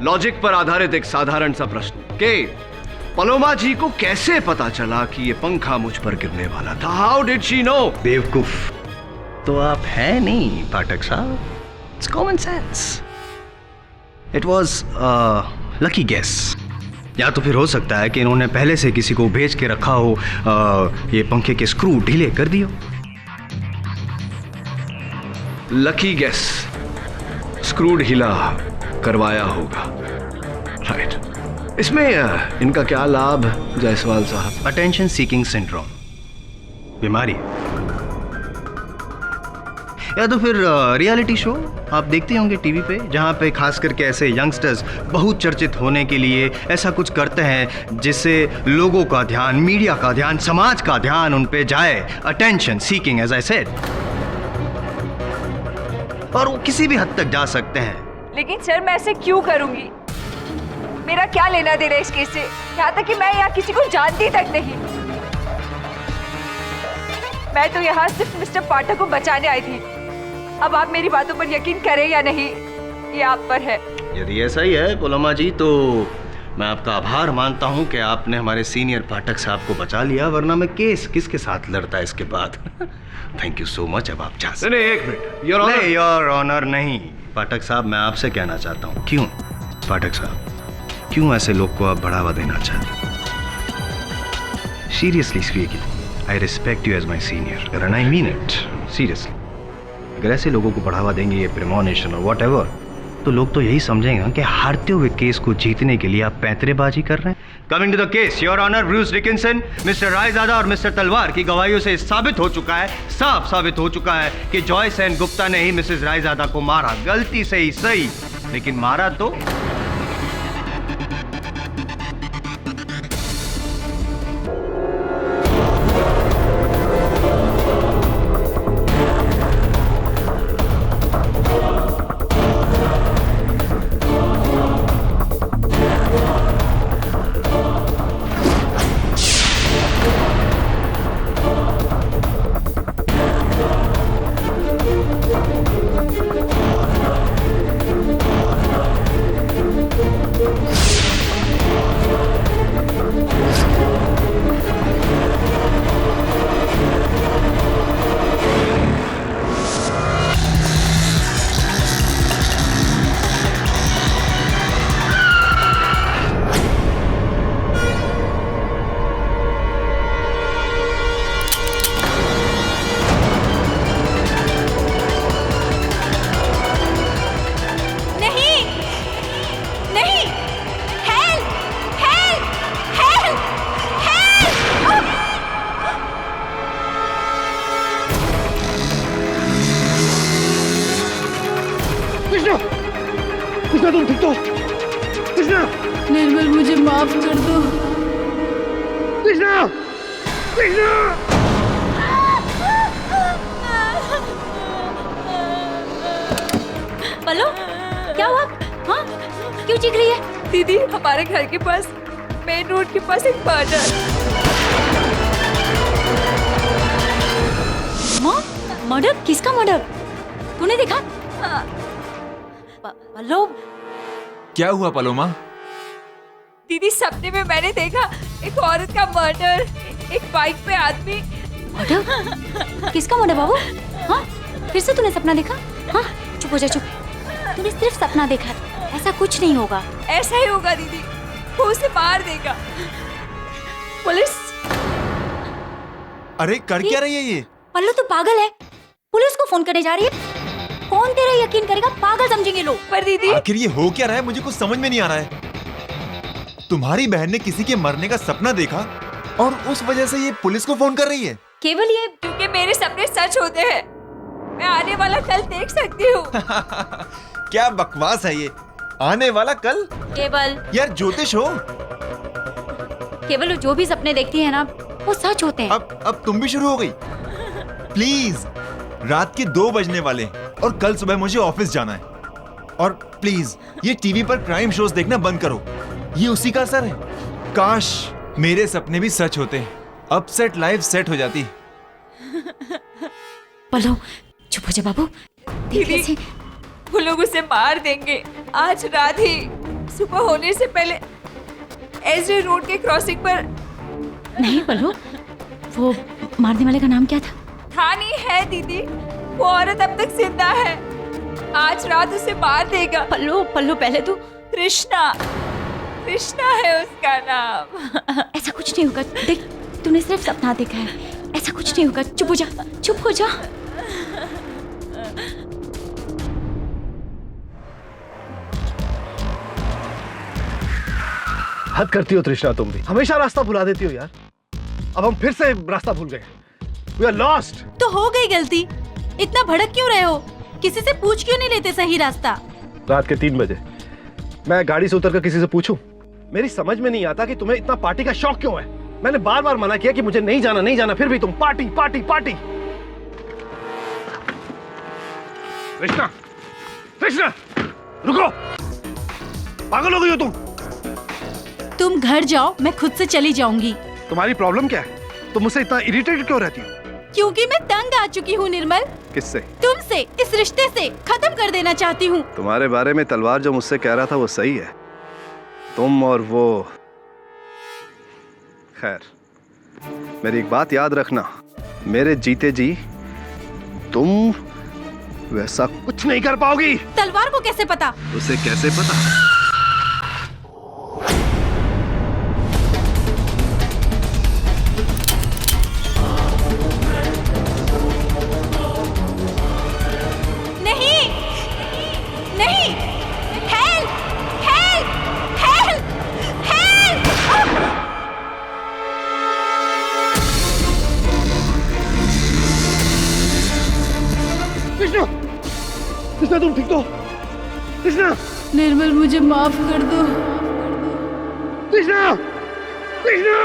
Logic पर आधारित एक साधारण सा प्रश्न के पलोमा जी को कैसे पता चला कि ये पंखा मुझ पर गिरने वाला था? How did she know? बेवकूफ तो आप हैं नहीं पाठक साहब, it's common sense. It was lucky guess. या तो फिर हो सकता है कि इन्होंने पहले से किसी को भेज के रखा हो ये पंखे के स्क्रू ढीले कर दियो। लकी गेस, स्क्रू ढीला करवाया होगा, राइट। इसमें इनका क्या लाभ जायसवाल साहब? अटेंशन सीकिंग सिंड्रोम बीमारी, या तो फिर रियलिटी शो आप देखते होंगे टीवी पे, जहाँ पे खास करके ऐसे यंगस्टर्स बहुत चर्चित होने के लिए ऐसा कुछ करते हैं जिससे लोगों का ध्यान, मीडिया का ध्यान, समाज का ध्यान उन पे जाए। Attention seeking as I said, और वो किसी भी हद तक जा सकते हैं। लेकिन सर मैं ऐसे क्यों करूंगी? मेरा क्या लेना देना इस केस से? यहाँ तक कि मैं यहाँ किसी को जानती तक नहीं। मैं तो यहाँ सिर्फ मिस्टर पाठक को बचाने आई थी। अब आप मेरी बातों पर यकीन करें या नहीं, ये आप पर है। यदि ऐसा ही है पलोमा जी, तो मैं आपका आभार मानता हूँ कि आपने हमारे सीनियर पाठक साहब को बचा लिया, वरना मैं केस किसके साथ लड़ता इसके बाद। Thank you so much. अब आप जा सकते। नहीं, एक मिनट। Your honour. नहीं, योर ऑनर नहीं पाठक साहब, मैं आपसे कहना चाहता हूँ। क्यों पाठक साहब, क्यों ऐसे लोग को आप बढ़ावा देना चाहते? Seriously speaking, I respect you as my senior and I mean it seriously. अगर ऐसे लोगों को बढ़ावा देंगे, ये प्रेमोनेशन और वॉट एवर, तो लोग तो यही समझेंगे कि हारते हुए केस को जीतने के लिए आप पैंतरेबाजी कर रहे हैं। Coming to the case, your honour, Bruce Dickinson, mister Raizada और मिस्टर तलवार की गवाहियों से साबित हो चुका है, साफ साबित हो चुका है कि जॉयसेन गुप्ता ने ही मिसेस रायजादा को मारा। गलती से ही सही, लेकिन मारा तो कृष्णा, तुम ठीक तो? कृष्णा, निर्मल मुझे माफ कर दो। कृष्णा, कृष्णा। पल्लो, क्या हुआ? हाँ, क्यों चीख रही है? दीदी, हमारे घर के पास, मेन रोड के पास एक मर्डर। माँ, मर्डर? किसका मर्डर? तूने देखा? पल्लो, क्या हुआ पलोमा? दीदी, सपने में मैंने देखा एक औरत का मर्डर, एक बाइक पे आदमी। मर्डर? किसका मर्डर बाबू? हाँ, फिर से तूने सपना देखा? हाँ, चुप हो जा, चुप। तूने सिर्फ सपना देखा, ऐसा कुछ नहीं होगा। ऐसा ही होगा दीदी, वो उसे मार देगा। पुलिस? अरे कर क्या रही है ये? पल्लू तू पागल है? पुलिस को फोन करने जा रही है? कौन तेरा यकीन करेगा? पागल समझेंगे लोग। पर दीदी, आखिर ये हो क्या रहा है? मुझे कुछ समझ में नहीं आ रहा है। तुम्हारी बहन ने किसी के मरने का सपना देखा और उस वजह से ये पुलिस को फोन कर रही है? केवल ये क्योंकि मेरे सपने सच होते हैं। मैं आने वाला कल देख सकती हूँ। क्या बकवास है ये, आने वाला कल? केवल यार ज्योतिष हो। केवल जो भी सपने देखती है ना, वो सच होते हैं। अब तुम भी शुरू हो गई। प्लीज, रात के 2 बजने वाले और कल सुबह मुझे ऑफिस जाना है। और प्लीज ये टीवी पर क्राइम शोज देखना बंद करो, ये उसी का असर है। काश मेरे सपने भी सच होते, अब सेट लाइफ सेट हो जाती। पल्लू चुप हो जा बाबू। दीदी, वो लोग उसे मार देंगे आज रात ही। सुबह होने से पहले एसडी रोड के क्रॉसिंग पर नहीं पल्लू, वो मारने वाले का नाम क्या था? था नहीं है दीदी, वो औरत अब तक जिंदा है। आज रात उसे मार देगा। पल्लू पल्लू पहले तू। कृष्णा, कृष्णा है उसका नाम। ऐसा कुछ नहीं होगा, देख तूने सिर्फ सपना देखा है, ऐसा कुछ नहीं होगा। चुप हो जा, चुप हो जा। हद करती हो तृष्णा, तुम भी हमेशा रास्ता भुला देती हो यार। अब हम फिर से रास्ता भूल गए। We are lost। तो हो गई गलती, इतना भड़क क्यों रहे हो? किसी से पूछ क्यों नहीं लेते सही रास्ता? रात के 3 बजे मैं गाड़ी से उतरकर किसी से पूछूं? मेरी समझ में नहीं आता कि तुम्हें इतना पार्टी का शौक क्यों है। मैंने बार बार मना किया कि मुझे नहीं जाना नहीं जाना, फिर भी तुम party party party. Krishna, Krishna रुको, पागल हो गई हो तुम घर जाओ, मैं खुद से चली जाऊंगी। तुम्हारी प्रॉब्लम क्या है? तुम मुझसे इतना इरिटेटेड क्यों रहती हो? क्योंकि मैं तंग आ चुकी हूँ निर्मल। किससे? तुमसे, इस रिश्ते से खत्म कर देना चाहती हूँ। तुम्हारे बारे में तलवार जो मुझसे कह रहा था वो सही है। तुम और वो, खैर मेरी एक बात याद रखना, मेरे जीते जी तुम वैसा कुछ नहीं कर पाओगी। तलवार को कैसे पता? उसे कैसे पता? नहीं, नहीं, help, help, help, help. Krishna, Krishna तुम ठीक तो? कृष्णा, निर्मल मुझे माफ कर दो। कृष्णा, कृष्णा।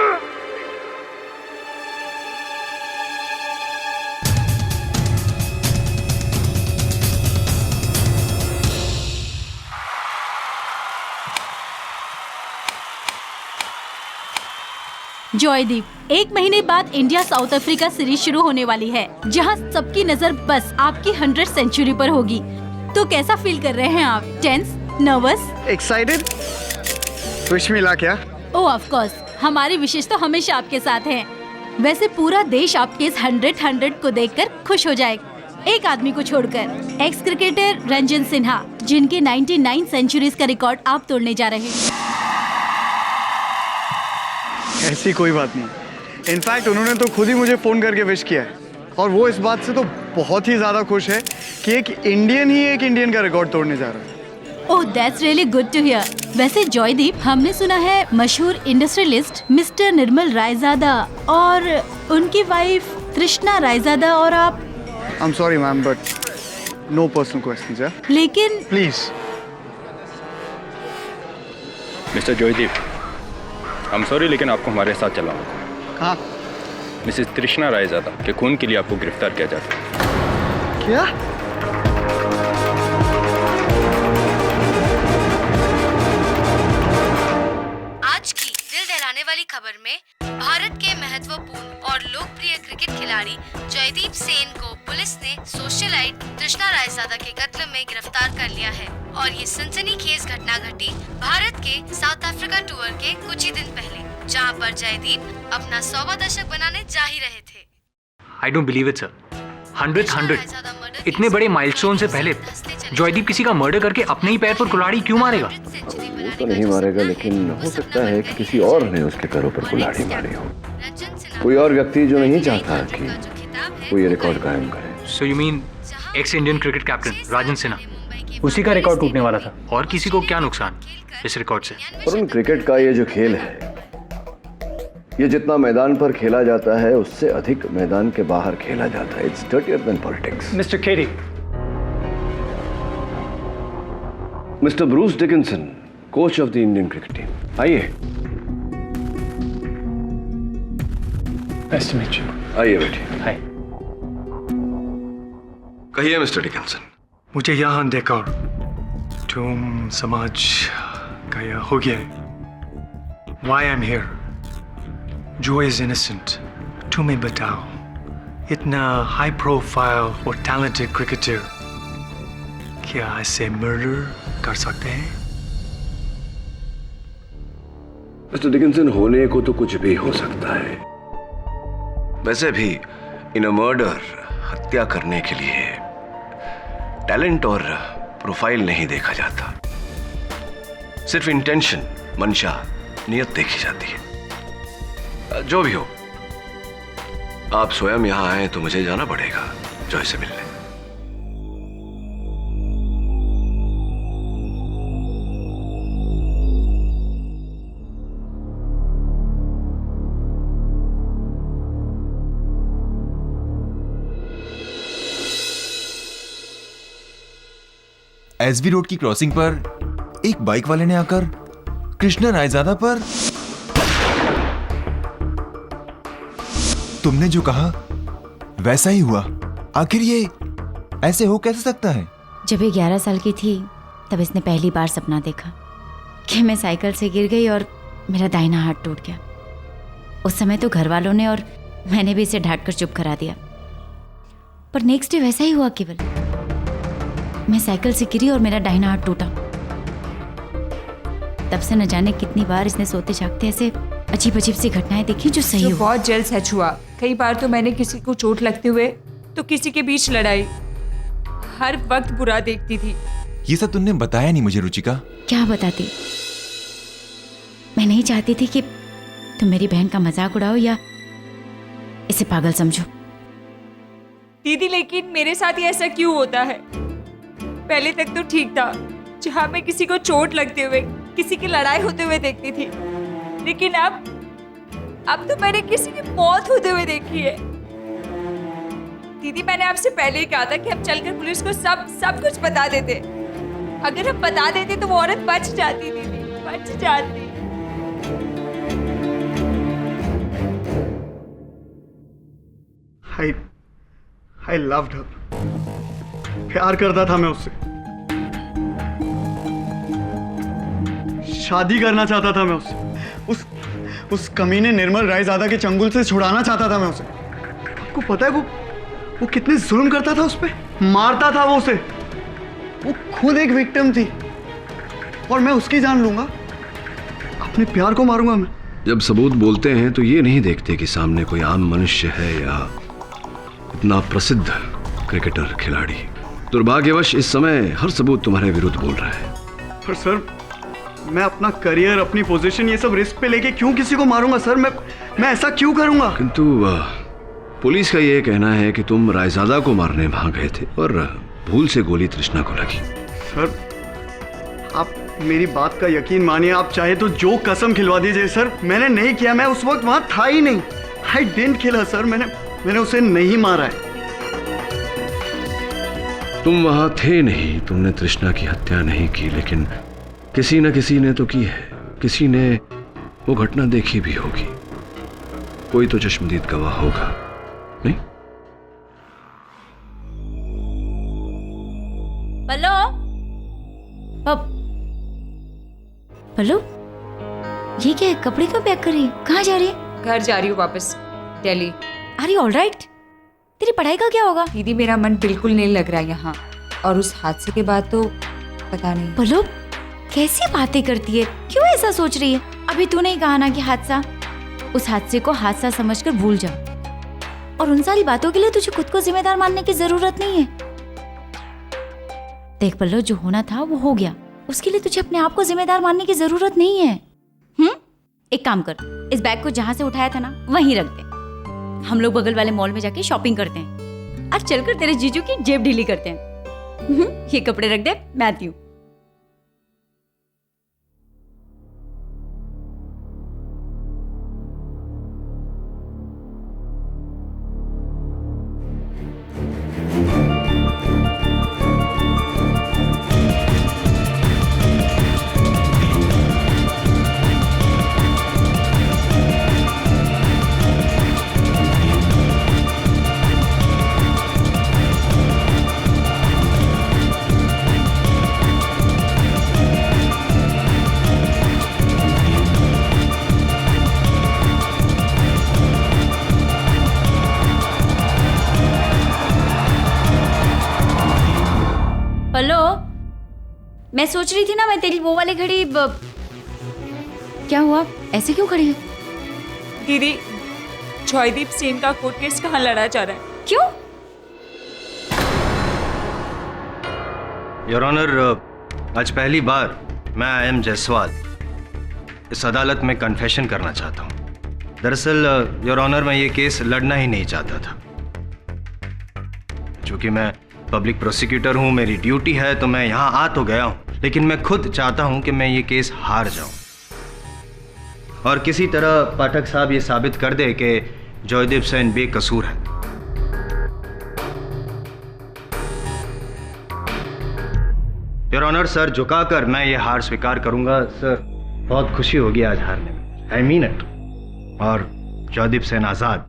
जॉयदीप, 1 महीने बाद इंडिया साउथ अफ्रीका सीरीज शुरू होने वाली है, जहां सबकी नजर बस आपकी 100 सेंचुरी पर होगी। तो कैसा फील कर रहे हैं आप? Tense, nervous, excited? खुश मिला क्या? ओह ऑफ कोर्स, हमारी विशेष तो हमेशा आपके साथ है। वैसे पूरा देश आपके इस 100 को देखकर खुश हो जाएगा, एक आदमी को छोड़कर, एक्स क्रिकेटर रंजन सिन्हा, जिनके 99 सेंचुरीज का रिकॉर्ड आप तोड़ने जा रहे हैं। ऐसी कोई बात नहीं, इनफैक्ट उन्होंने तो खुद ही मुझे फोन करके विश किया है, और वो इस बात से तो बहुत ही ज्यादा खुश है कि एक इंडियन का रिकॉर्ड तोड़ने जा रहा है। Oh that's really good to hear. वैसे जॉयदीप, हमने सुना है मशहूर इंडस्ट्रियलिस्ट मिस्टर निर्मल रायजादा और उनकी वाइफ तृष्णा रायजादा और आप। I am sorry ma'am, but no personal questions यार, लेकिन please. Mister Joydeep, I am sorry, लेकिन आपको हमारे साथ चलना होगा। कहाँ? मिसेस तृष्णा रायजादा के खून के लिए आपको गिरफ्तार किया जाता है। क्या? आज की दिल दहलाने वाली खबर में भारत के महत्वपूर्ण और लोकप्रिय क्रिकेट खिलाड़ी जयदीप सेन को पुलिस ने सोशलाइट तृष्णा रायजादा के कत्ल में गिरफ्तार कर लिया है। और ये सनसनीखेज घटना घटी भारत के साउथ अफ्रीका टूर के कुछ ही दिन पहले, जहां पर जयदीप अपना 100वां दशक बनाने जा ही रहे थे। I don't believe it, sir. 100 इतने बड़े माइलस्टोन से पहले जॉयदीप किसी का मर्डर करके अपने ही पैर पर कुल्हाड़ी क्यों मारेगा? वो तो नहीं मारेगा, लेकिन हो सकता है कि किसी और ने उसके पैरों पर कुल्हाड़ी मारी हो। कोई और व्यक्ति जो नहीं चाहता कि वो ये रिकॉर्ड कायम करे। So you mean ex Indian cricket captain Rajan Sinha, उसी का रिकॉर्ड टूटने वाला था? और किसी को क्या नुकसान इस रिकॉर्ड से? पर क्रिकेट का ये जो खेल है, ये जितना मैदान पर खेला जाता है उससे अधिक मैदान के बाहर खेला जाता है। It's dirtier than politics. Mister KD, mister Bruce Dickinson, coach of the Indian cricket team, आइए। Nice to meet you. आइए बैठिए। हाय। कहिए मिस्टर डिकिंसन। मुझे यहाँ देखकर तुम समाज गया हो गया। Why I'm here? Joy is innocent. तुम्हें बताओ, इतना हाई प्रोफाइल और टैलेंटेड क्रिकेटर क्या ऐसे मर्डर कर सकते हैं? मिस्टर डिकिंसन, होने को तो कुछ भी हो सकता है। वैसे भी इन अ मर्डर, हत्या करने के लिए टैलेंट और प्रोफाइल नहीं देखा जाता, सिर्फ इंटेंशन, मंशा, नियत देखी जाती है। जो भी हो, आप स्वयं यहां आए तो मुझे जाना पड़ेगा जॉय से मिलने। एसवी रोड की क्रॉसिंग पर एक बाइक वाले ने आकर कृष्णा रायजादा पर, तुमने जो कहा वैसा ही हुआ। आखिर ये ऐसे हो कैसे सकता है? जब ये 11 साल की थी तब इसने पहली बार सपना देखा कि मैं साइकिल से गिर गई और मेरा दाहिना हाथ टूट गया। उस समय तो घर वालों ने और मैंने भी इसे डांट कर चुप करा दिया, पर नेक्स्ट डे वैसा ही हुआ। केवल मैं साइकिल से गिरी और मेरा दाहिना हाथ टूटा। तब से न जाने कितनी बार इसने सोते जागते ऐसे अजीब अजीब सी घटनाएं देखी जो सही हो। बहुत जल्द सच हुआ। कई बार तो मैंने किसी को चोट लगते हुए तो किसी के बीच लड़ाई, हर वक्त बुरा देखती थी। ये सब तुमने बताया नहीं मुझे रुचिका। क्या बताती? मैं नहीं चाहती थी कि तुम मेरी बहन का मजाक उड़ाओ या इसे पागल समझो। दीदी, लेकिन मेरे साथ ही ऐसा क्यों होता है? पहले तक तो ठीक था, जहाँ मैं किसी को चोट लगते हुए, किसी की लड़ाई होते हुए देखती थी, लेकिन अब तो मैंने किसी की मौत होते हुए देखी है। दीदी, मैंने आपसे पहले ही कहा था कि हम चलकर पुलिस को सब कुछ बता देते। अगर हम बता देते तो वो औरत बच जाती, दीदी, बच जाती। I loved her. प्यार करता था मैं उससे, शादी करना चाहता था मैं उससे, उस कमीने निर्मल रायजादा के चंगुल से छुड़ाना चाहता था मैं उसे। आपको पता है वो कितने जुल्म करता था उस पे, मारता था वो उसे। वो खुद एक विक्टिम थी और मैं उसकी जान लूंगा, अपने प्यार को मारूंगा मैं। जब सबूत बोलते हैं तो ये नहीं देखते कि सामने कोई आम मनुष्य है या इतना प्रसिद्ध क्रिकेटर खिलाड़ी। दुर्भाग्यवश इस समय हर सबूत तुम्हारे विरुद्ध बोल रहा है। पर सर, मैं अपना करियर, अपनी पोजीशन, ये सब रिस्क पे लेके क्यों किसी को मारूंगा सर? मैं ऐसा क्यों करूंगा? किंतु पुलिस का ये कहना है कि तुम रायजादा को मारने वहां गए थे और भूल से गोली तृष्णा को लगी। सर, आप मेरी बात का यकीन मानिए, आप चाहे तो जो कसम खिलवा दीजिए सर, मैंने नहीं किया। मैं उस वक्त वहां था ही नहीं। I didn't kill her sir, मैंने उसे नहीं मारा है। तुम वहां थे नहीं, तुमने तृष्णा की हत्या नहीं की, लेकिन किसी न किसी ने तो की है। किसी ने वो घटना देखी भी होगी, कोई तो चश्मदीद गवाह होगा, नहीं? पल्लू, ये क्या है? कपड़े क्यों पैक कर रही है? कहाँ जा रही है? घर जा रही हूँ वापस, Delhi. Are you all right? तेरी पढ़ाई का क्या होगा? दीदी, मेरा मन बिल्कुल नहीं लग रहा यहाँ, और उस हादसे के बाद तो पता नहीं। पल्लू, कैसी बातें करती है? क्यों ऐसा सोच रही है? अभी तूने ही कहा ना कि हादसा, उस हादसे को हादसा समझकर भूल जा, और उन सारी बातों के लिए तुझे खुद को जिम्मेदार मानने की जरूरत नहीं है। देख पल्लू, जो होना था वो हो गया, उसके लिए तुझे अपने आप को जिम्मेदार मानने की जरूरत नहीं है। एक काम कर, इस बैग को जहां से उठाया था ना वहीं रख दे। हम लोग बगल वाले मॉल में जाके शॉपिंग करते हैं और चलकर तेरे जीजू की जेब ढीली करते हैं। ये कपड़े रख दे, मैं आती हूँ। मैं सोच रही थी ना, मैं तेरी वो वाली घड़ी क्या हुआ, ऐसे क्यों खड़ी है? दीदी, जॉयदीप सेन का कोर्ट केस कहाँ लड़ा जा रहा है? क्यों? योर ऑनर, आज पहली बार मैं आई.एम. जायसवाल इस अदालत में कन्फेशन करना चाहता हूँ। दरअसल योर ऑनर, मैं ये केस लड़ना ही नहीं चाहता था। चूंकि मैं पब्लिक प्रोसिक्यूटर हूँ, मेरी ड्यूटी है, तो मैं यहाँ आ तो गया हूँ, लेकिन मैं खुद चाहता हूँ कि मैं ये केस हार जाऊँ और किसी तरह पाठक साहब ये साबित कर दे कि जॉयदीप सेन बेकसूर है। योर ऑनर सर, झुकाकर मैं ये हार स्वीकार करूंगा। सर, बहुत खुशी होगी आज हारने में, आई मीन इट। और जॉयदीप सेन आजाद।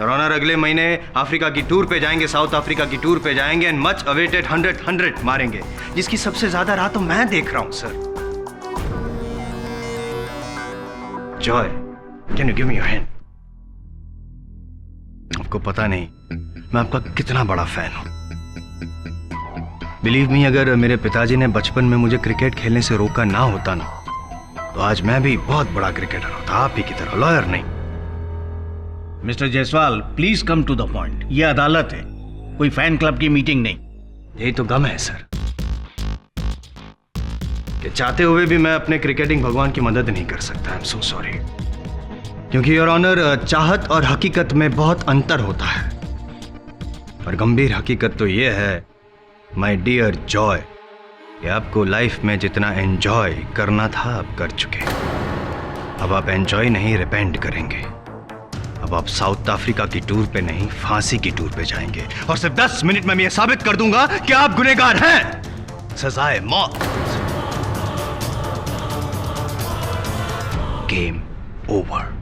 योर ऑनर, अगले महीने अफ्रीका की टूर पे जाएंगे, साउथ अफ्रीका की टूर पे जाएंगे एंड मच अवेटेड 100 मारेंगे, जिसकी सबसे ज्यादा राह तो मैं देख रहा हूं। Sir, Joy, can you give me your hand? आपको पता नहीं मैं आपका कितना बड़ा फैन हूं। बिलीव मी, अगर मेरे पिताजी ने बचपन में मुझे क्रिकेट खेलने से रोका ना होता ना, तो आज मैं भी बहुत बड़ा क्रिकेटर होता, आप ही की तरह, लॉयर नहीं। Mister Jaiswal, please come to the point. ये अदालत है, कोई फैन क्लब की मीटिंग नहीं। यही तो गम है सर, कि चाहते हुए भी मैं अपने क्रिकेटिंग भगवान की मदद नहीं कर सकता। I am so sorry. क्योंकि योर ऑनर, चाहत और हकीकत में बहुत अंतर होता है, और गंभीर हकीकत तो यह है माय डियर जॉय, कि आपको लाइफ में जितना एंजॉय करना था आप कर चुके। अब आप एंजॉय नहीं, रिपेंट करेंगे। अब आप साउथ अफ्रीका की टूर पे नहीं, फांसी की टूर पे जाएंगे, और सिर्फ 10 मिनट में मैं ये साबित कर दूंगा कि आप गुनहगार हैं। सजाए मौत। Game over.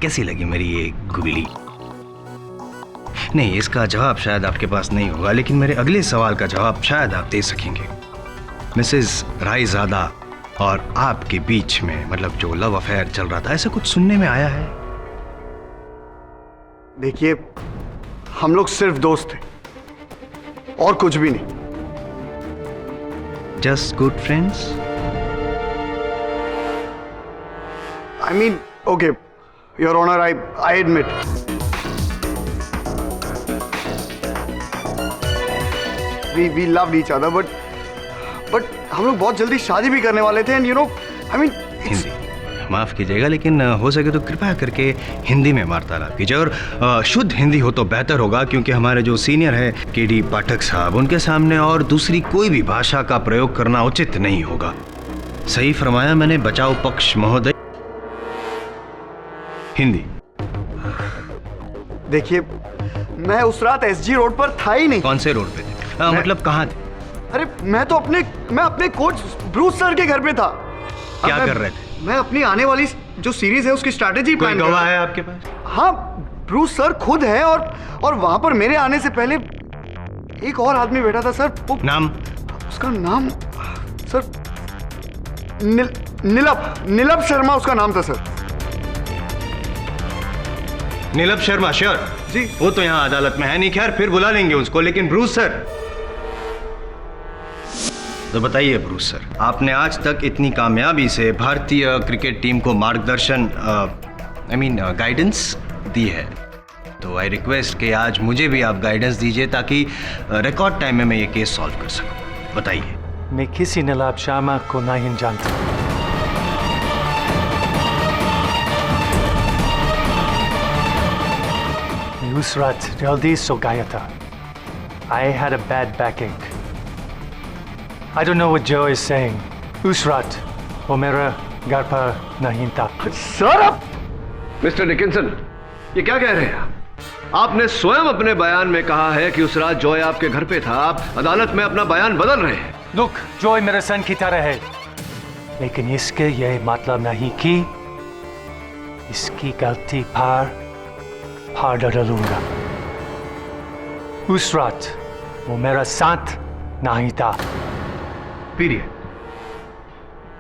कैसी लगी मेरी ये गुगली? नहीं, इसका जवाब शायद आपके पास नहीं होगा, लेकिन मेरे अगले सवाल का जवाब शायद आप दे सकेंगे। मिसेस रायजादा और आपके बीच में, मतलब जो लव अफेयर चल रहा था, ऐसा कुछ सुनने में आया है? देखिए, हम लोग सिर्फ दोस्त थे और कुछ भी नहीं। Just good friends? I mean, okay your honour, I admit. We loved each other, but हम लोग बहुत जल्दी शादी भी करने वाले थे, and you know, I mean, Hindi माफ कीजिएगा, लेकिन हो सके तो कृपया करके हिंदी में वार्तालाप कीजिए, और शुद्ध हिंदी हो तो बेहतर होगा, क्योंकि हमारे जो सीनियर है केडी पाठक साहब, उनके सामने और दूसरी कोई भी भाषा का प्रयोग करना उचित नहीं होगा। सही फरमाया मैंने, बचाओ पक्ष महोदय। हिंदी। देखिए, मैं उस रात एसजी रोड पर था ही नहीं। कौन से रोड पे थे? मतलब कहाँ थे? अरे मैं अपने कोच ब्रूस सर के घर पे था। क्या कर रहे थे? मैं अपनी आने वाली जो सीरीज है उसकी स्ट्रैटेजी प्लान कर रहा था। गवाह है आपके पास? हाँ, ब्रूस सर खुद है, और वहां पर मेरे आने से पहले एक और आदमी बैठा था सर। नाम? उसका नाम सर नीलप शर्मा उसका नाम था सर। नीलप शर्मा? श्योर जी। वो तो यहाँ अदालत में है नहीं, खैर फिर बुला लेंगे उसको। लेकिन ब्रूस सर, तो बताइए ब्रूस सर, आपने आज तक इतनी कामयाबी से भारतीय क्रिकेट टीम को मार्गदर्शन, गाइडेंस दी है, तो आई रिक्वेस्ट कि आज मुझे भी आप गाइडेंस दीजिए, ताकि रिकॉर्ड टाइम में मैं ये केस सॉल्व कर सकूं। बताइए। मैं किसी नीलप शर्मा को नहीं जानता। उस रात जल्दी सो गया था। I had a bad backache. I don't know what Joe is saying. उस रात वो मेरा घर पर नहीं था। सर, आप मिस्टर डिकिंसन, ये क्या कह रहे हैं आप? आपने स्वयं अपने बयान में कहा है कि उस रात जॉय आपके घर पे था। आप अदालत में अपना बयान बदल रहे हैं। Look, जॉय मेरे सन की तरह है, लेकिन इसके ये मतलब नहीं कि इसकी गलती पर डालूंगा। उस रात वो मेरा साथ नहीं था। पीरियड।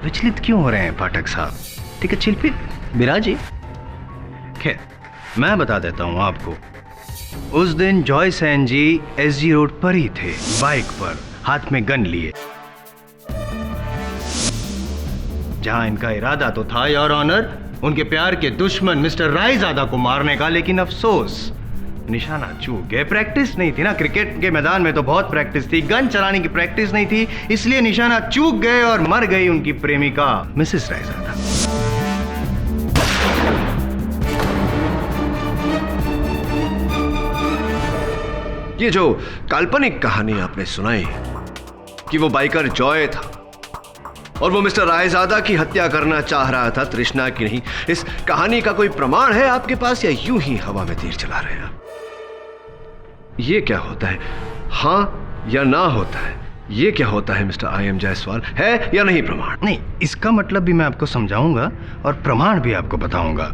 विचलित क्यों हो रहे हैं पाठक साहब? ठीक है, चिल बिराजी। खैर, मैं बता देता हूं आपको। उस दिन जॉय सेन जी एसजी रोड पर ही थे, बाइक पर, हाथ में गन लिए। जहां इनका इरादा तो था योर ऑनर उनके प्यार के दुश्मन मिस्टर रायजादा को मारने का, लेकिन अफसोस निशाना चूक गए। प्रैक्टिस नहीं थी ना, क्रिकेट के मैदान में तो बहुत प्रैक्टिस थी, गन चलाने की प्रैक्टिस नहीं थी, इसलिए निशाना चूक गए और मर गई उनकी प्रेमिका मिसेस रायजादा। ये जो काल्पनिक कहानी आपने सुनाई कि वो बाइकर जॉय था और वो मिस्टर रायजादा की हत्या करना चाह रहा था, तृष्णा की नहीं, इस कहानी का कोई प्रमाण है आपके पास या यूं ही हवा में तीर चला रहे हैं आप? ये क्या होता है, हाँ या ना होता है? ये क्या होता है मिस्टर आई.एम. जायसवाल, है या नहीं प्रमाण? नहीं, इसका मतलब भी मैं आपको समझाऊंगा और प्रमाण भी आपको बताऊंगा।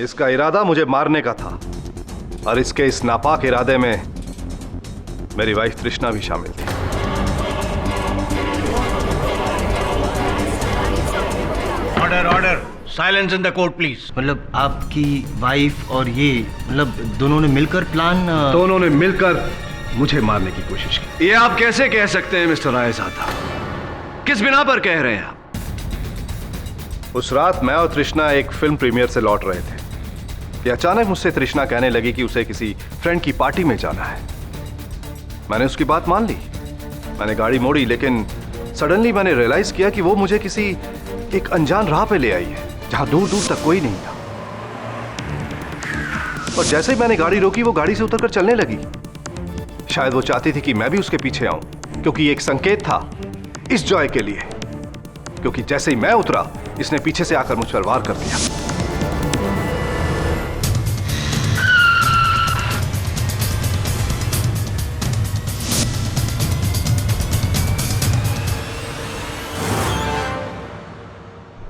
इसका इरादा मुझे मारने का था और इसके इस नापाक इरादे में मेरी वाइफ तृष्णा भी शामिल थी। Order order, silence in the court please. मतलब आपकी वाइफ और ये मतलब दोनों ने मिलकर प्लान दोनों ने मिलकर मुझे मारने की कोशिश की। ये आप कैसे कह सकते हैं मिस्टर रायजादा? किस बिना पर कह रहे हैं आप? उस रात मैं और तृष्णा एक फिल्म प्रीमियर से लौट रहे थे कि अचानक मुझसे तृष्णा कहने लगी कि उसे किसी फ्रेंड की पार्टी में जाना है। मैंने उसकी बात मान ली, मैंने गाड़ी मोड़ी, लेकिन सडनली मैंने रियलाइज किया कि वो मुझे किसी एक अनजान राह पे ले आई है जहां दूर दूर तक कोई नहीं था। और जैसे ही मैंने गाड़ी रोकी वो गाड़ी से उतरकर चलने लगी। शायद वो चाहती थी कि मैं भी उसके पीछे आऊं, क्योंकि एक संकेत था इस जॉय के लिए, क्योंकि जैसे ही मैं उतरा इसने पीछे से आकर मुझ पर वार कर दिया।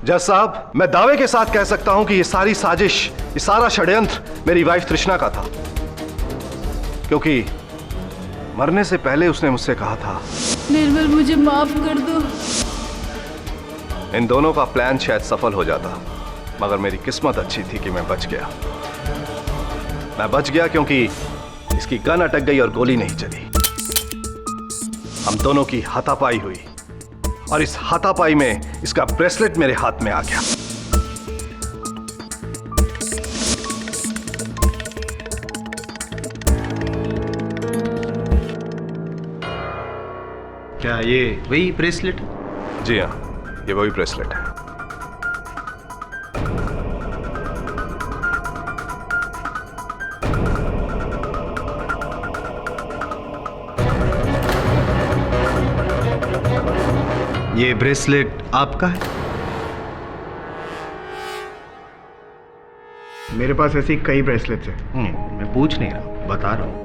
जज साहब, मैं दावे के साथ कह सकता हूं कि ये सारी साजिश, ये सारा षड्यंत्र मेरी वाइफ तृष्णा का था, क्योंकि मरने से पहले उसने मुझसे कहा था, निर्मल मुझे माफ कर दो। इन दोनों का प्लान शायद सफल हो जाता, मगर मेरी किस्मत अच्छी थी कि मैं बच गया। मैं बच गया क्योंकि इसकी गन अटक गई और गोली नहीं चली। हम दोनों की हाथापाई हुई और इस हाथापाई में इसका ब्रेसलेट मेरे हाथ में आ गया। क्या ये वही ब्रेसलेट? जी हाँ, ये वही ब्रेसलेट है। ये ब्रेसलेट आपका है? मेरे पास ऐसी कई ब्रेसलेट्स हैं। मैं पूछ नहीं रहा, बता रहा हूँ।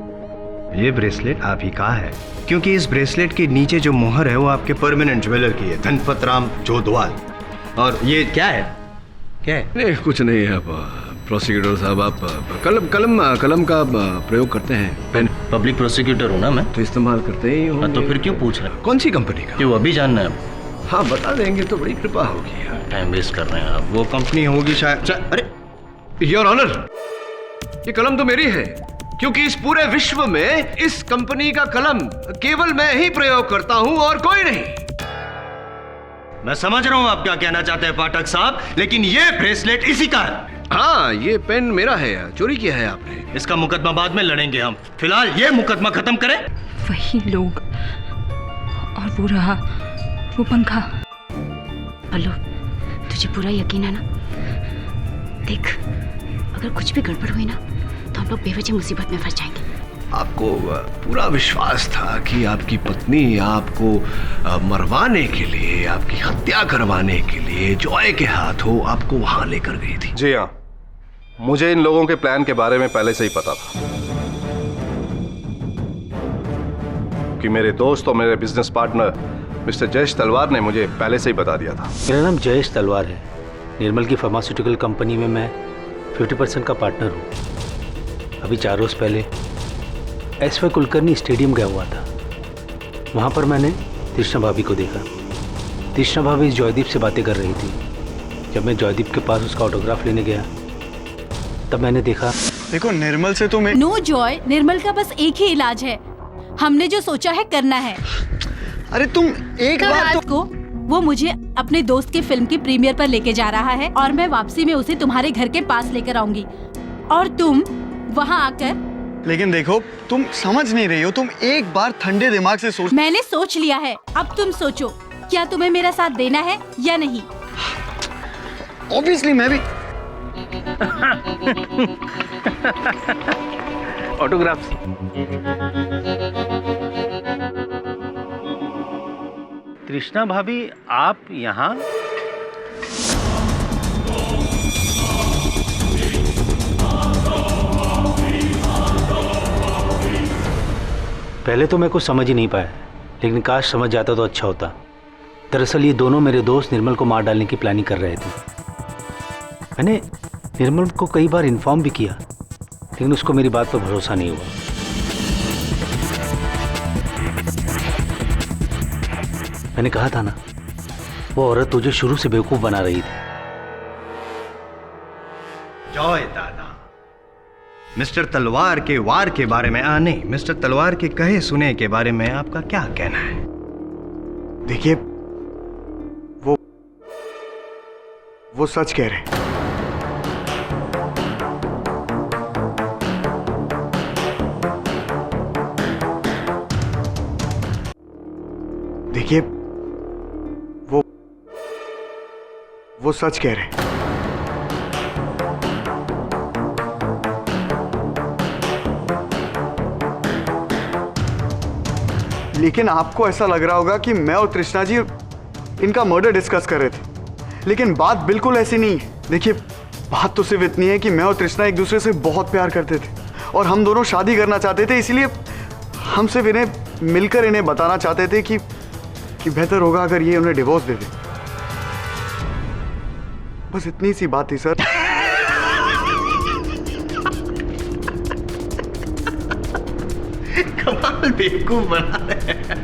ये ब्रेसलेट आप ही का है, क्योंकि इस ब्रेसलेट के नीचे जो मोहर है वो आपके परमानेंट ज्वेलर की है, धनपत राम जोधवाल। और ये क्या है? क्या है? नहीं, कुछ नहीं है। प्रोसिक्यूटर साहब, आप कलम का प्रयोग करते हैं? पेन? पब्लिक प्रोसिक्यूटर हूँ ना मैं, तो इस्तेमाल करते ही होंगे। तो फिर क्यों पूछ रहे हैं? कौन सी कंपनी का? क्यों अभी जानना है? हाँ, बता देंगे तो बड़ी कृपा होगी यार। टाइम वेस्ट कर रहे हैं आप। वो कंपनी होगी शायद। अरे योर ऑनर, ये कलम तो मेरी है, क्योंकि इस पूरे विश्व में इस कंपनी का कलम केवल मैं ही प्रयोग करता हूं और कोई नहीं। मैं समझ रहा हूं आप क्या कहना चाहते हैं पाठक साहब, लेकिन ये ब्रेसलेट इसी का है। हाँ, ये पेन मेरा है यार, चोरी किया है आपने। इसका मुकदमा बाद में लड़ेंगे हम, फिलहाल ये मुकदमा खत्म करें। वही लोग और वो रहा वो पंखा। हेलो, तुझे पूरा यकीन है ना? देख, अगर कुछ भी गड़बड़ हुई ना तो हम लोग बेवजह मुसीबत में फंस जाएंगे। आपको पूरा विश्वास था कि आपकी पत्नी आपको मरवाने के लिए, आपकी हत्या करवाने के लिए जॉय के हाथों आपको वहां लेकर गई थी। जी हाँ, मुझे इन लोगों के प्लान के बारे में पहले से ही पता था कि मेरे दोस्त और मेरे बिजनेस पार्टनर मिस्टर जयेश तलवार ने मुझे पहले से ही बता दिया था। मेरा नाम जयेश तलवार है। निर्मल की फार्मास्यूटिकल कंपनी में मैं 50% का पार्टनर हूँ। अभी 4 रोज पहले एस.वाई. कुलकर्णी स्टेडियम गया हुआ था। वहाँ पर मैंने तृष्णा भाभी को देखा। तृष्णा भाभी जॉयदीप से बातें कर रही थी। जब मैं जॉयदीप के पास उसका ऑटोग्राफ लेने गया तब मैंने देखा। देखो, निर्मल से तो मैं नो जॉय, निर्मल का बस एक ही इलाज है। हमने जो सोचा है करना है। अरे तुम एक कल बार रात को वो मुझे अपने दोस्त के फिल्म की प्रीमियर पर लेके जा रहा है और मैं वापसी में उसे तुम्हारे घर के पास लेकर आऊंगी और तुम वहाँ आकर। लेकिन देखो, तुम समझ नहीं रही हो। तुम एक बार ठंडे दिमाग से सोच। मैंने सोच लिया है, अब तुम सोचो, क्या तुम्हें मेरा साथ देना है या नहीं? ऑब्वियसली मैं भी। ऑटोग्राफ्स। कृष्णा भाभी, आप यहाँ? पहले तो मैं कुछ समझ ही नहीं पाया, लेकिन काश समझ जाता तो अच्छा होता। दरअसल ये दोनों मेरे दोस्त निर्मल को मार डालने की प्लानिंग कर रहे थे। मैंने निर्मल को कई बार इन्फॉर्म भी किया, लेकिन उसको मेरी बात पर भरोसा नहीं हुआ। मैंने कहा था ना, वो औरत तुझे शुरू से बेवकूफ बना रही थी। जॉय दादा, मिस्टर तलवार के वार के बारे में नहीं, मिस्टर तलवार के कहे सुने के बारे में आपका क्या कहना है? देखिए, वो सच कह रहे हैं। देखिए, वो सच कह रहे हैं। लेकिन आपको ऐसा लग रहा होगा कि मैं और तृष्णा जी इनका मर्डर डिस्कस कर रहे थे, लेकिन बात बिल्कुल ऐसी नहीं है। देखिए, बात तो सिर्फ इतनी है कि मैं और तृष्णा एक दूसरे से बहुत प्यार करते थे और हम दोनों शादी करना चाहते थे। इसलिए हम सिर्फ इन्हें मिलकर इन्हें बताना चाहते थे कि बेहतर होगा अगर ये उन्हें डिवोर्स दे दे। बस इतनी सी बात थी सर। कमाल बेवकूफ बना रहे हैं।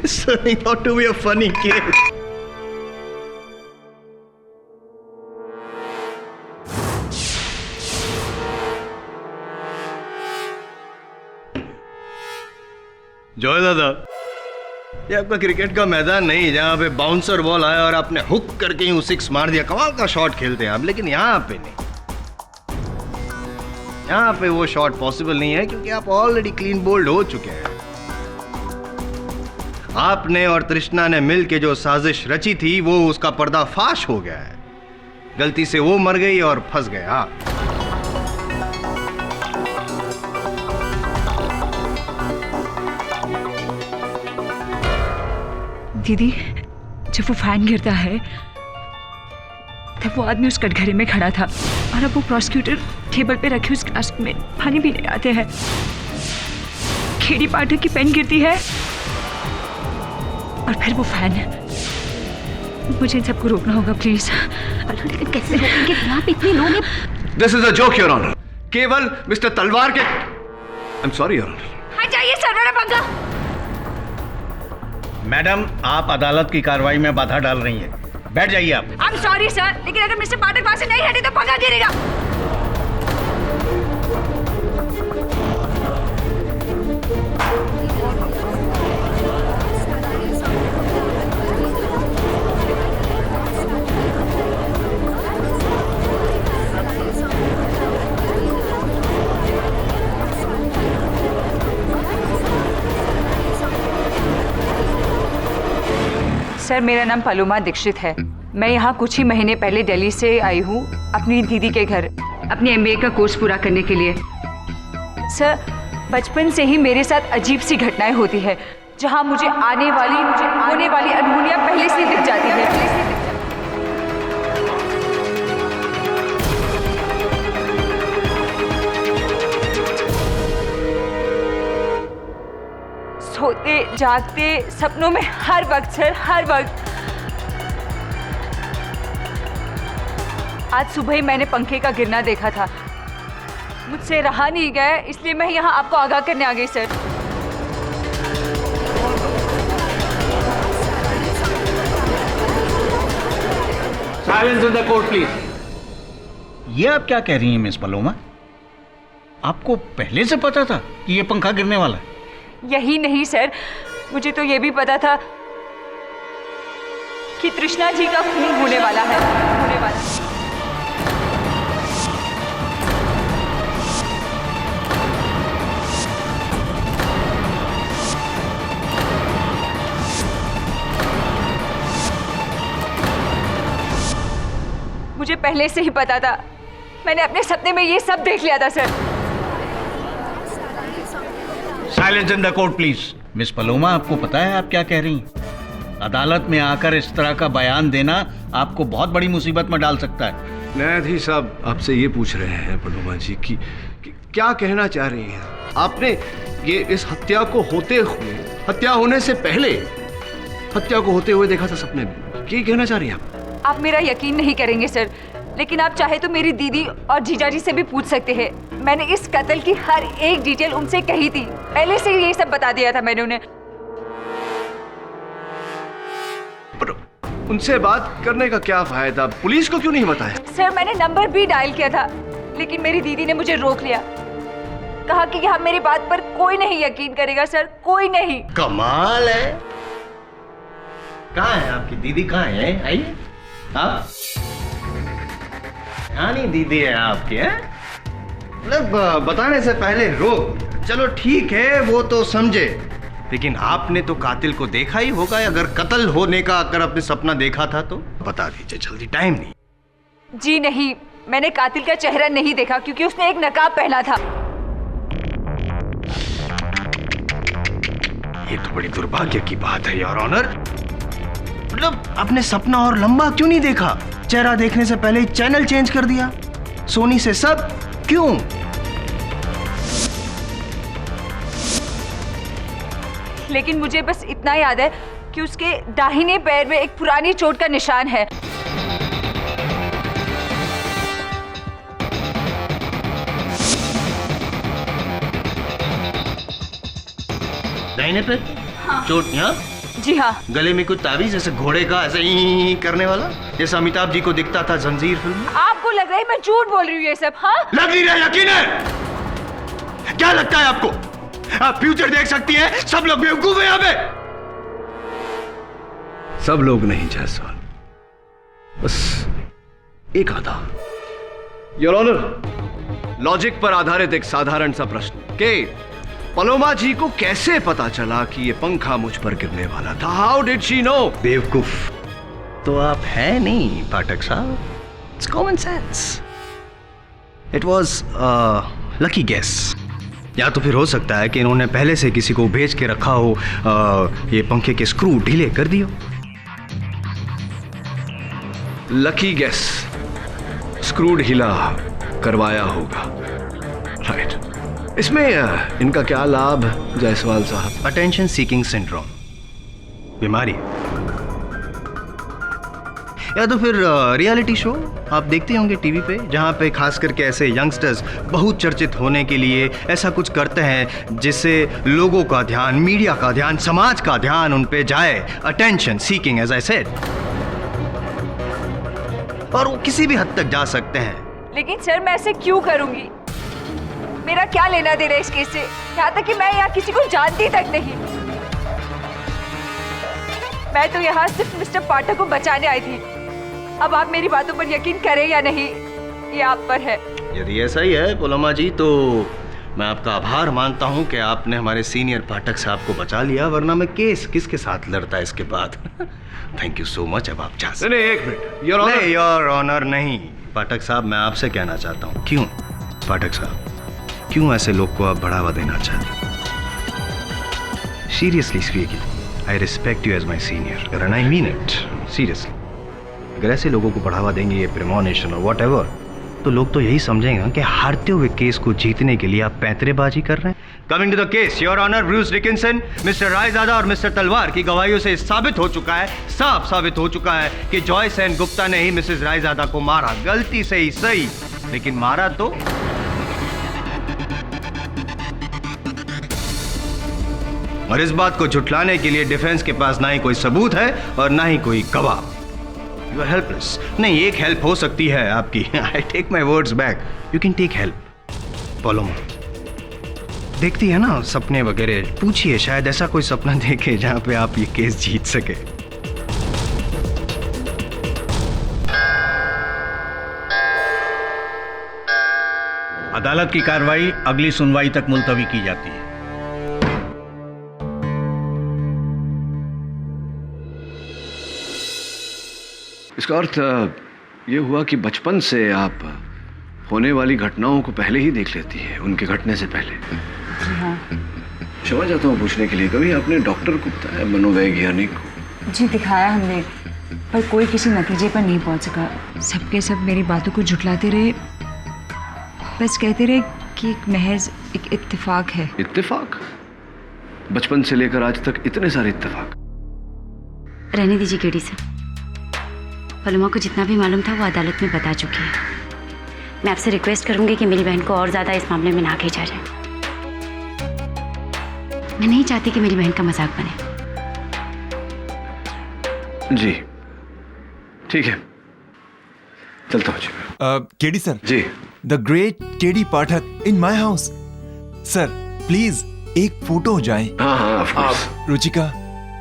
Turning out to be a funny kid. Joy दादा, ये आपका क्रिकेट का मैदान नहीं जहां पे बाउंसर बॉल आया और आपने हुक करके ही सिक्स मार दिया। कमाल का शॉट खेलते हैं आप, लेकिन यहाँ पे नहीं। यहाँ पे वो शॉट पॉसिबल नहीं है क्योंकि आप ऑलरेडी क्लीन बोल्ड हो चुके हैं। आपने और तृष्णा ने मिल के जो साजिश रची थी वो उसका पर्दाफाश हो गया है। गलती से वो मर गई और फंस गए आप। दीदी, जब वो फैन गिरता है तब वो आदमी उस कटघरे में खड़ा था और अब वो प्रोसिक्यूटर टेबल पे रखे उस ग्लास में पानी पीने आते हैं। खेड़ी पाठक की पेन गिरती है और फिर वो फैन। मुझे इन सबको रोकना होगा प्लीज। लेकिन कैसे रोकेंगे? यहाँ पे इतने लोग हैं। This is a joke your honour. केवल मिस्टर तलवार के I am sorry your honour. हाँ जाइए सर, मेरा पंगा। मैडम, आप अदालत की कार्रवाई में बाधा डाल रही हैं। बैठ जाइए आप। आई एम सॉरी सर, लेकिन अगर मिस्टर पाठक वहां से नहीं हटे तो पंगा गिरेगा। सर, मेरा नाम पलूमा दीक्षित है। मैं यहाँ कुछ ही महीने पहले दिल्ली से आई हूँ अपनी दीदी के घर अपने MBA का कोर्स पूरा करने के लिए। सर, बचपन से ही मेरे साथ अजीब सी घटनाएं होती है जहाँ मुझे होने वाली अनहोनियाँ पहले से दिख जाती है। सोते जागते सपनों में हर वक्त सर, हर वक्त। आज सुबह ही मैंने पंखे का गिरना देखा था। मुझसे रहा नहीं गया, इसलिए मैं यहाँ आपको आगाह करने आ गई sir. Silence in the court please. ये आप क्या कह रही हैं मिस पलोमा? आपको पहले से पता था कि ये पंखा गिरने वाला है? यही नहीं सर, मुझे तो ये भी पता था कि तृष्णा जी का खून होने वाला है, होने वाला है। मुझे पहले से ही पता था, मैंने अपने सपने में ये सब देख लिया था sir. Silence in the court please. Miss Paloma, आपको पता है आप क्या कह रही हैं? अदालत में आकर इस तरह का बयान देना आपको बहुत बड़ी मुसीबत में डाल सकता है। न्यायाधीश साहब आपसे ये पूछ रहे हैं पलोमा जी कि क्या कहना चाह रही हैं आपने? ये इस हत्या को होते हुए, हत्या होने से पहले हत्या को होते हुए देखा था सपने में, क्या कहना चाह रही हैं आप मेरा यकीन नहीं करेंगे सर, लेकिन आप चाहे तो मेरी दीदी और जीजाजी से भी पूछ सकते हैं। मैंने इस कत्ल की हर एक डिटेल उनसे कही थी, पहले से ये सब बता दिया था मैंने उन्हें। पर उनसे बात करने का क्या फायदा? पुलिस को क्यों नहीं बताया? सर मैंने नंबर भी डायल किया था, लेकिन मेरी दीदी ने मुझे रोक लिया, कहा कि यहाँ मेरी बात पर कोई नहीं यकीन करेगा सर, कोई नहीं। कमाल है। कहाँ है आपकी दीदी? कहाँ है? आइए आप। यानी दीदी है आपकी? है मतलब बताने से पहले रोक। चलो ठीक है, वो तो समझे, लेकिन आपने तो कातिल को देखा ही होगा। अगर कत्ल होने का अगर आपने सपना देखा था तो बता दीजिए जल्दी, टाइम नहीं। जी नहीं, मैंने कातिल का चेहरा नहीं देखा क्योंकि उसने एक नकाब पहना था। ये तो बड़ी दुर्भाग्य की बात है योर ऑनर। मतलब आपने सपना और लंबा क्यों नहीं देखा? चेहरा देखने से पहले ही चैनल चेंज कर दिया, सोनी से सब क्यों? लेकिन मुझे बस इतना याद है कि उसके दाहिने पैर में एक पुरानी चोट का निशान है। दाहिने पे? हाँ। चोट यहाँ? जी हाँ। गले में कुछ ताबीज जैसे घोड़े का ऐसे ही करने वाला, जैसे अमिताभ जी को दिखता था जंजीर फिल्म में? आपको लग रहा है मैं झूठ बोल रही हूँ ये सब? हाँ लग नहीं रहा, यकीन है। क्या लगता है आपको आप फ्यूचर देख सकती हैं? सब लोग बेवकूफ हैं यहाँ पे। सब लोग नहीं जायसवाल, बस एक आधा। योर ऑनर, लॉजिक पर आधारित एक साधारण सा प्रश्न कि पलोमा जी को कैसे पता चला कि ये पंखा मुझ पर गिरने वाला था? How did she know? बेवकूफ तो आप है नहीं पाठक साहब, it's common sense. It was lucky guess. या तो फिर हो सकता है कि इन्होंने पहले से किसी को भेज के रखा हो, ये पंखे के स्क्रू ढीले कर दियो। लकी गेस, स्क्रू ढीला करवाया होगा, राइट। इसमें इनका क्या लाभ जायसवाल साहब? अटेंशन सीकिंग सिंड्रोम बीमारी, या तो फिर रियलिटी शो आप देखते होंगे टीवी पे, जहाँ पे खास करके ऐसे यंगस्टर्स बहुत चर्चित होने के लिए ऐसा कुछ करते हैं जिससे लोगों का ध्यान, मीडिया का ध्यान, समाज का ध्यान उन पे जाए। Attention seeking as I said, और वो किसी भी हद तक जा सकते हैं। लेकिन सर मैं ऐसे क्यों करूंगी? मेरा क्या लेना देना इस केस से? यहाँ तक कि मैं यहाँ किसी को जानती तक नहीं। मैं तो यहाँ सिर्फ मिस्टर पाठक को बचाने आई थी। अब आप मेरी बातों पर यकीन करें या नहीं, ये आप पर है। यदि ऐसा ही है पलोमा जी, तो मैं आपका आभार मानता हूं कि आपने हमारे सीनियर पाठक साहब को बचा लिया, वरना मैं केस किसके साथ लड़ता इसके बाद। Thank you so much. अब आप जा सकते। नहीं, एक मिनट। योर ऑनर नहीं पाठक साहब, मैं आपसे कहना चाहता हूँ। क्यों पाठक साहब, क्यों ऐसे लोग को आप बढ़ावा देना चाहते? Seriously speaking, I respect you as my senior and I mean it seriously. अगर ऐसे लोगों को बढ़ावा देंगे, ये प्रेमोनेशन और वॉट एवर, तो लोग तो यही समझेंगे कि हारते हुए केस को जीतने के लिए आप पैंतरेबाजी कर रहे हैं। Coming to the case, your honour, Bruce Dickinson, mister Raizada और मिस्टर तलवार की गवाहियों से साबित हो चुका है, साफ साबित हो चुका है कि जॉय सेन गुप्ता ने ही मिसेस रायजादा को मारा। गलती से ही सही, लेकिन मारा तो। और इस बात को झुठलाने के लिए डिफेंस के पास ना ही कोई सबूत है और ना ही कोई गवाह। You are helpless. नहीं, एक हेल्प हो सकती है आपकी। I take my words back, you can take help. Paloma देखती है ना सपने वगैरह, पूछिए, शायद ऐसा कोई सपना देखे जहां पे आप ये केस जीत सके। अदालत की कार्रवाई अगली सुनवाई तक मुलतवी की जाती है। इसका अर्थ ये हुआ कि बचपन से आप होने वाली घटनाओं को पहले ही देख लेती है, उनके घटने से पहले। हाँ। क्षमा चाहता हूँ पूछने के लिए, कभी आपने डॉक्टर को बताया, मनोवैज्ञानिक को? जी दिखाया हमने, पर कोई किसी नतीजे पर नहीं पहुंच सका। सबके सब मेरी बातों को झुठलाते रहे, बस कहते रहे कि एक महज एक इत्तेफाक है। इत्तेफाक? बचपन से लेकर आज तक इतने सारे इत्तेफाक। रहने दीजिए केडी सर, पलोमा को जितना भी मालूम था वो अदालत में बता चुकी है। मैं आपसे रिक्वेस्ट करूंगी कि मेरी बहन को और ज़्यादा इस मामले में ना खींचा जाए। मैं नहीं चाहती कि मेरी बहन का मजाक बने। जी ठीक है, चलता हूँ जी। KD sir ji. The great KD Pathak in my house. Sir please एक फोटो हो जाए। हाँ हाँ of course. Ruchika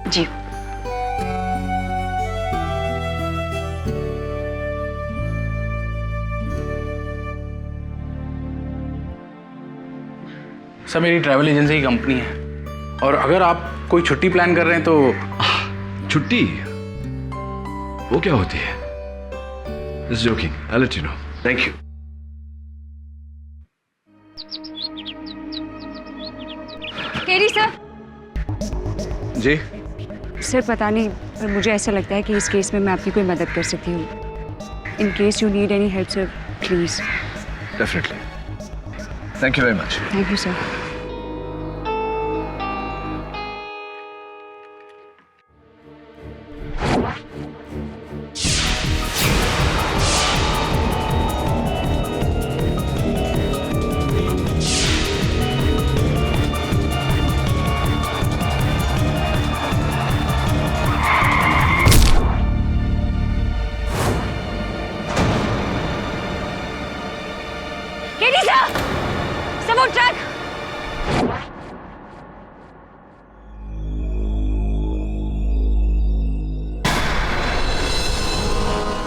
ji. Sir मेरी ट्रैवल एजेंसी की कंपनी है, और अगर आप कोई छुट्टी प्लान कर रहे हैं तो। छुट्टी? वो क्या होती है? Just joking. I'll let you know. Thank you. KD sir. जी। सर पता नहीं, पर मुझे ऐसा लगता है कि इस केस में मैं आपकी कोई मदद कर सकती हूँ। In case you need any help sir, please. Definitely. Thank you very much. Thank you sir. KD sir, सब ट्रक।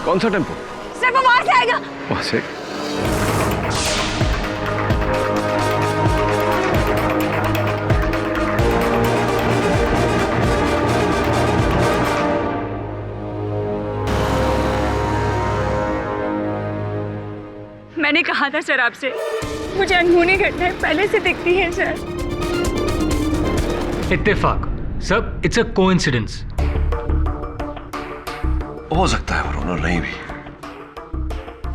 कौन सा टेम्पो? सर वो वहां से आएगा। वहां से? मैंने कहा था सर आपसे, मुझे अनहोनी घटनाएं पहले से दिखती हैं सर। इत्तेफाक सर, इट्स अ कोइंसिडेंस। हो सकता है वरुण, और नहीं भी।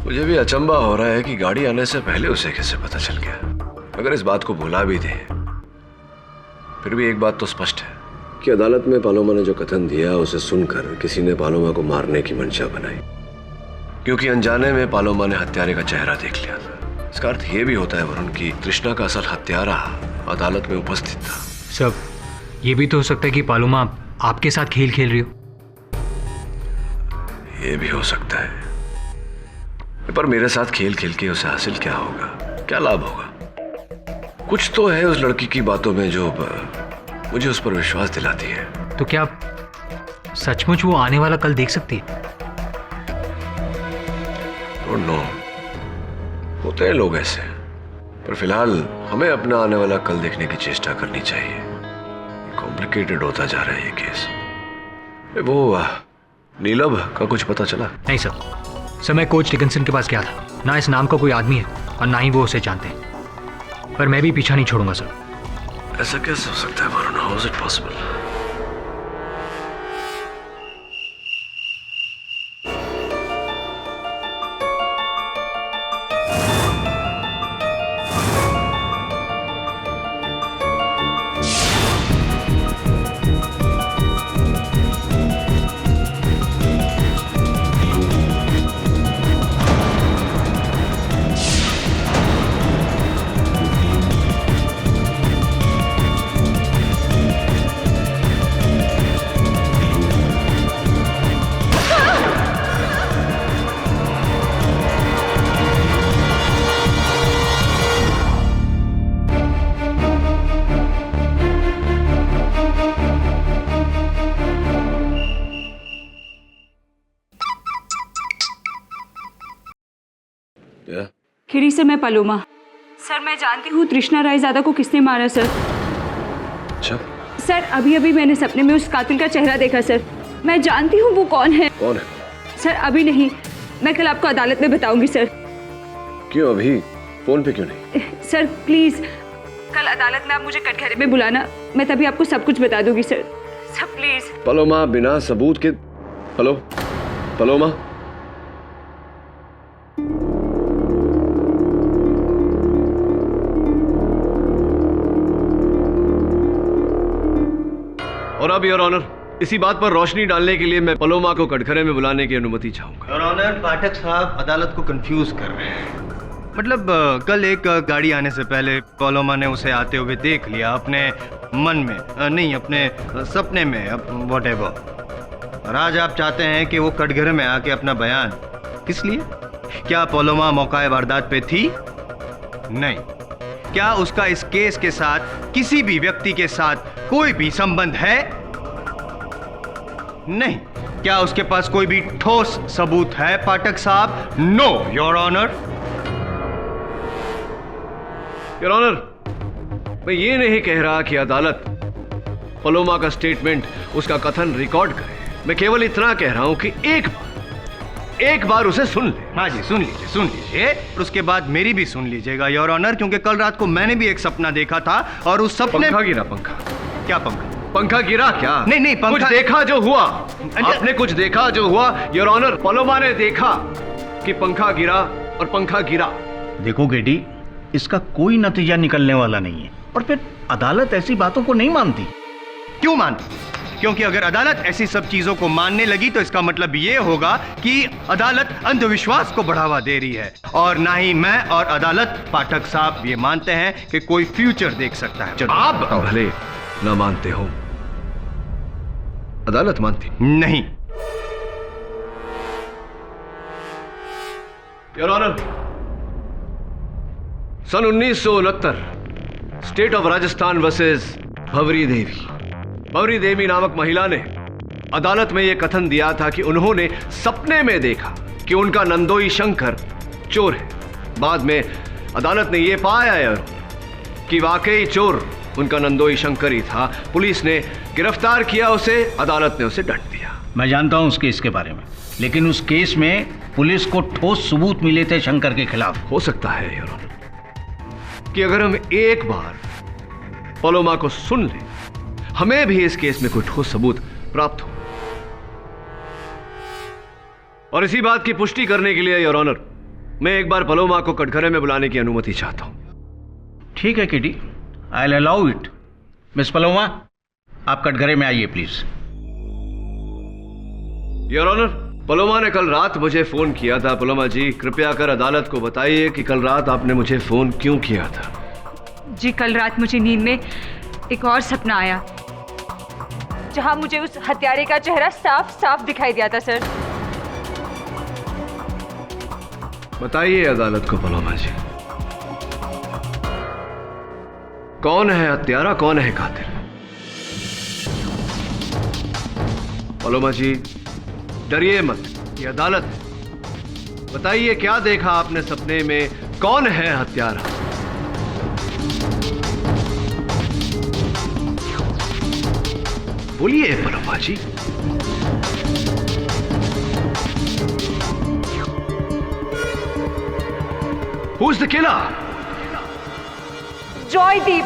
मुझे भी अचंबा हो रहा है कि गाड़ी आने से पहले उसे कैसे पता चल गया। अगर इस बात को भुला भी दे, फिर भी एक बात तो स्पष्ट है कि अदालत में पालोमा ने जो कथन दिया उसे सुनकर किसी ने पालोमा को मारने की मंशा बनाई, क्योंकि अनजाने में पालोमा ने हत्यारे का चेहरा देख लिया था। इसका अर्थ यह भी होता है वरुण कि तृष्णा का असल हत्यारा अदालत में उपस्थित था। सब ये भी तो हो सकता है कि पालोमा आपके साथ खेल खेल रही हो। ये भी हो सकता है, पर मेरे साथ खेल खेल के उसे हासिल क्या होगा, क्या लाभ होगा? कुछ तो है उस लड़की की बातों में जो मुझे उस पर विश्वास दिलाती है। तो क्या सचमुच वो आने वाला कल देख सकती है? नो, होते हैं लोग ऐसे, पर फिलहाल हमें अपना आने वाला कल देखने की चेष्टा करनी चाहिए। कॉम्प्लिकेटेड होता जा रहा है ये केस। वो नीलम का कुछ पता चला? नहीं सर, मैं कोच डिकिंसन के पास गया था। ना इस नाम का कोई आदमी है और ना ही वो उसे जानते हैं, पर मैं भी पीछा नहीं छोड़ूंगा सर। ऐसा कैसे हो सकता है Varun? How is it possible? खिरी से मैं पलोमा। सर मैं जानती हूँ तृष्णा रायजादा को किसने मारा सर। अच्छा सर अभी अभी मैंने सपने में उस कातिल का चेहरा देखा सर। मैं जानती हूँ वो कौन है। कौन है? सर अभी नहीं, मैं कल आपको अदालत में बताऊंगी सर। क्यों अभी फोन पे क्यों नहीं? सर प्लीज कल अदालत में आप मुझे कटघरे में बुलाना, मैं तभी आपको सब कुछ बता दूंगी सर। Sir please. पलोमा बिना सबूत के। Hello Paloma. और अब योर ऑनर, इसी बात पर रोशनी डालने के लिए मैं पलोमा को कटघरे में बुलाने की अनुमति चाहूंगा। योर ऑनर, पाठक साहब अदालत को कंफ्यूज कर रहे हैं। मतलब कल एक गाड़ी आने से पहले पलोमा ने उसे आते हुए देख लिया अपने मन में, नहीं अपने सपने में, व्हाटएवर। और आज आप चाहते हैं कि वो कटघरे में आके अपना बयान, किस लिए? क्या पलोमा मौका वारदात पे थी? नहीं। क्या उसका इस केस के साथ किसी भी व्यक्ति के साथ कोई भी संबंध है? नहीं। क्या उसके पास कोई भी ठोस सबूत है पाठक साहब? No your honour. Your honour, मैं ये नहीं कह रहा कि अदालत पलोमा का स्टेटमेंट, उसका कथन रिकॉर्ड करे। मैं केवल इतना कह रहा हूं कि एक बार उसे सुन ले। हाँ जी, सुन लीजिए और उसके बाद मेरी भी सुन लीजिएगा योर ऑनर, क्योंकि कल रात को मैंने भी एक सपना देखा था और उस सपने पंखा गिरा। पंखा? क्या पंखा? पंखा गिरा क्या? नहीं पंखा। कुछ देखा जो हुआ? आपने कुछ देखा जो हुआ योर ऑनर? पलोमा ने देखा कि पंखा गिरा और पंखा गिरा। देखो गेडी, इसका कोई नतीजा निकलने वाला नहीं है और फिर अदालत ऐसी बातों को नहीं मानती। क्यों मानती? क्योंकि अगर अदालत ऐसी सब चीजों को मानने लगी तो इसका मतलब ये होगा कि अदालत अंधविश्वास को बढ़ावा दे रही है, और ना ही मैं और अदालत पाठक साहब ये मानते हैं कि कोई फ्यूचर देख सकता है। आप भले ना मानते हो, अदालत मानती नहीं। योर ऑनर, सन 1969 state of Rajasthan versus Bhanwari Devi. Bhanwari Devi नामक महिला ने अदालत में यह कथन दिया था कि उन्होंने सपने में देखा कि उनका नंदोई शंकर चोर है। बाद में अदालत ने यह पाया कि वाकई चोर उनका नंदोई शंकर ही था। पुलिस ने गिरफ्तार किया उसे, अदालत ने उसे दंड दिया। मैं जानता हूं उस केस के बारे में, लेकिन उस केस में पुलिस को ठोस सबूत मिले थे शंकर के खिलाफ। हो सकता है योर ऑनर कि अगर हम एक बार पलोमा को सुन लें, हमें भी इस केस में कोई ठोस सबूत प्राप्त हो। और इसी बात की पुष्टि करने के लिए योर ऑनर, मैं एक बार पलोमा को कटघरे में बुलाने की अनुमति चाहता हूं। ठीक है kitty, I will allow it. Miss Paloma, आप कटघरे में आइए प्लीज। योर ऑनर, पलोमा ने कल रात मुझे फोन किया था। पलोमा जी, कृपया कर अदालत को बताइए कि कल रात आपने मुझे फोन क्यों किया था। जी कल रात मुझे नींद में एक और सपना आया, जहां मुझे उस हत्यारे का चेहरा साफ साफ दिखाई दिया था सर। बताइए अदालत को पलोमा जी, कौन है हत्यारा, कौन है कातिल? पलोमा जी डरिए मत, ये अदालत है। बताइए क्या देखा आपने सपने में, कौन है हत्यारा? बोलिए Paloma ji. Who is the killer? Joydeep.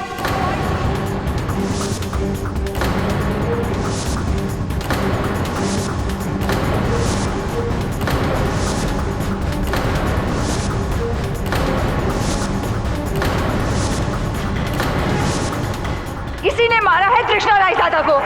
इसी ने मारा है तृष्णा रायजादा को।